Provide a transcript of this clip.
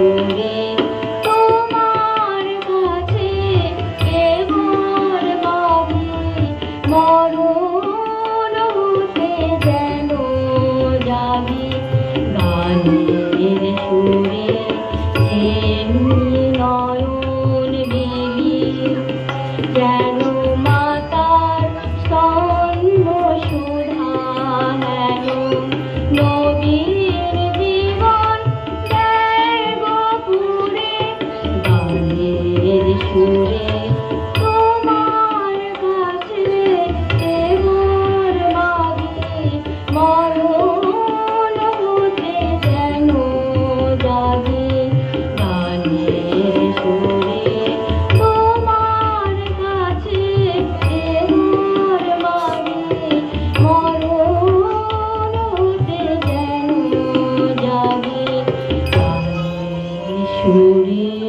সুরে তোমার কাছে এবার বাবি মরণ হতে যেন যাবি গানের সুরে নয়ন বিবি যেন মাতার স্তন্য সুধা হেন নবীর জীবন ত্যাগপুরে গানের সুরে তোমার কাছে এবার বাবি মরণ হতে যেন যাবি গানের সুরে তোমার কাছে এবার বাবি মরণ হতে যেন যাবি গানের সুরে।